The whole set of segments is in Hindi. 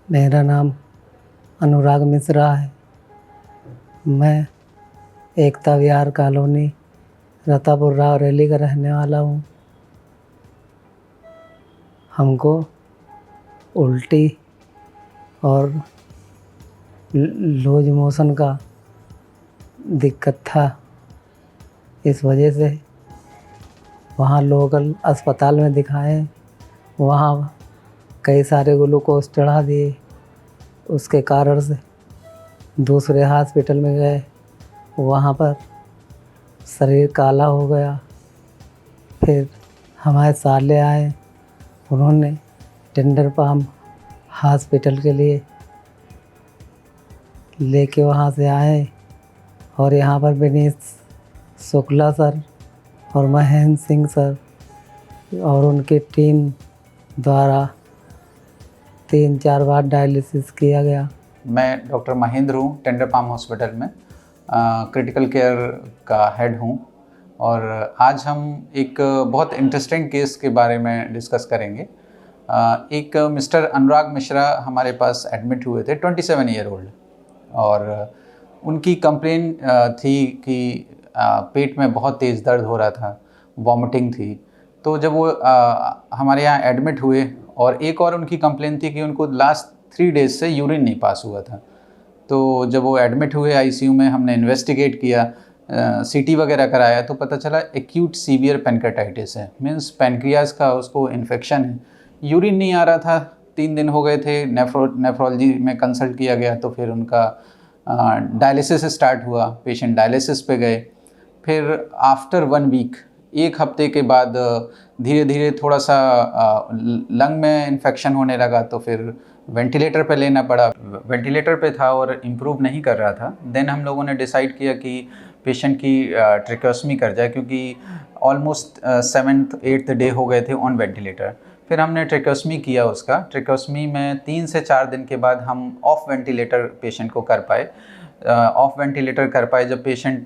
मेरा नाम अनुराग मिश्रा है। मैं एकता विहार कॉलोनी रतापुर रावरेली का रहने वाला हूँ। हमको उल्टी और लूज मोशन का दिक्कत था। इस वजह से वहाँ लोकल अस्पताल में दिखाए। वहाँ कई सारे ग्लूकोज चढ़ा दिए। उसके कारण से दूसरे हॉस्पिटल में गए, वहाँ पर शरीर काला हो गया। फिर हमारे साले आए, उन्होंने टेंडर पाम हॉस्पिटल के लिए लेके वहाँ से आए और यहाँ पर विनीत शुक्ला सर और महेंद्र सिंह सर और उनकी टीम द्वारा 3-4 बार डायलिसिस किया गया। मैं डॉक्टर महेंद्र हूँ, टेंडर पाम हॉस्पिटल में क्रिटिकल केयर का हेड हूँ और आज हम एक बहुत इंटरेस्टिंग केस के बारे में डिस्कस करेंगे। एक मिस्टर अनुराग मिश्रा हमारे पास एडमिट हुए थे, 27 ईयर ओल्ड, और उनकी कंप्लेन थी कि पेट में बहुत तेज़ दर्द हो रहा था, वॉमिटिंग थी। तो जब वो हमारे यहाँ एडमिट हुए और एक और उनकी कंप्लेन थी कि उनको लास्ट 3 डेज से यूरिन नहीं पास हुआ था। तो जब वो एडमिट हुए आईसीयू में, हमने इन्वेस्टिगेट किया, सीटी वगैरह कराया तो पता चला एक्यूट सीवियर पेनक्रेटाइटिस है, मीन्स पेनक्रियाज का उसको इन्फेक्शन है। यूरिन नहीं आ रहा था, 3 दिन हो गए थे। नेफ्रोलॉजी में कंसल्ट किया गया तो फिर उनका डायलिसिस स्टार्ट हुआ। पेशेंट डायलिसिस पे गए। फिर आफ्टर 1 वीक, 1 हफ्ते के बाद धीरे धीरे थोड़ा सा लंग में इन्फेक्शन होने लगा तो फिर वेंटिलेटर पे लेना पड़ा। वेंटिलेटर पे था और इम्प्रूव नहीं कर रहा था। देन हम लोगों ने डिसाइड किया कि पेशेंट की ट्रेकोस्मी कर जाए, क्योंकि ऑलमोस्ट 7th-8th डे हो गए थे ऑन वेंटिलेटर। फिर हमने ट्रेकोस्मी किया उसका। ट्रेकोस्मी में 3 से 4 दिन के बाद हम ऑफ वेंटिलेटर पेशेंट को कर पाए। ऑफ वेंटिलेटर कर पाए जब पेशेंट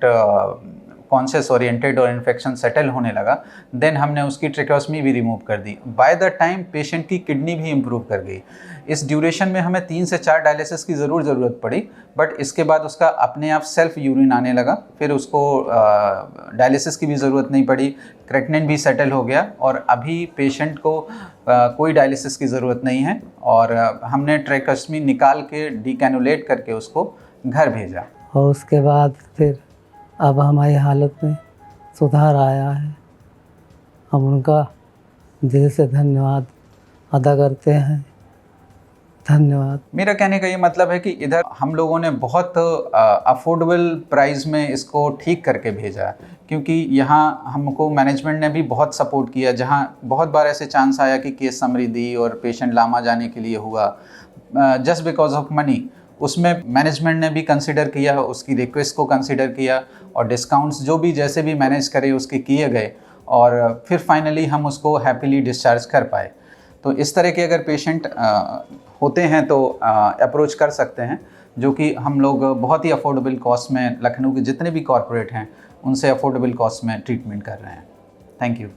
कॉन्शियस ओरिएंटेड और इन्फेक्शन सेटल होने लगा, देन हमने उसकी ट्रेकोस्मी भी रिमूव कर दी। बाय द टाइम पेशेंट की किडनी भी इम्प्रूव कर गई। इस ड्यूरेशन में हमें 3 से 4 डायलिसिस की ज़रूरत पड़ी, बट इसके बाद उसका अपने आप सेल्फ यूरिन आने लगा। फिर उसको डायलिसिस की भी ज़रूरत नहीं पड़ी, क्रेटनिन भी सेटल हो गया और अभी पेशेंट को कोई डायलिसिस की ज़रूरत नहीं है। और हमने ट्रेकोस्मी निकाल के डीकैनुलेट करके उसको घर भेजा। और उसके बाद फिर अब हमारी हालत में सुधार आया है। हम उनका दिल से धन्यवाद अदा करते हैं। धन्यवाद। मेरा कहने का ये मतलब है कि इधर हम लोगों ने बहुत अफोर्डेबल प्राइस में इसको ठीक करके भेजा है, क्योंकि यहाँ हमको मैनेजमेंट ने भी बहुत सपोर्ट किया। जहाँ बहुत बार ऐसे चांस आया कि केस समरी दी और पेशेंट लामा जाने के लिए हुआ जस्ट बिकॉज ऑफ मनी, उसमें मैनेजमेंट ने भी कंसिडर किया, उसकी रिक्वेस्ट को कंसिडर किया और डिस्काउंट्स जो भी जैसे भी मैनेज करे उसके किए गए और फिर फाइनली हम उसको हैप्पीली डिस्चार्ज कर पाए। तो इस तरह के अगर पेशेंट होते हैं तो अप्रोच कर सकते हैं, जो कि हम लोग बहुत ही अफोर्डेबल कॉस्ट में लखनऊ के जितने भी कॉरपोरेट हैं उनसे अफोर्डेबल कॉस्ट में ट्रीटमेंट कर रहे हैं। Thank you.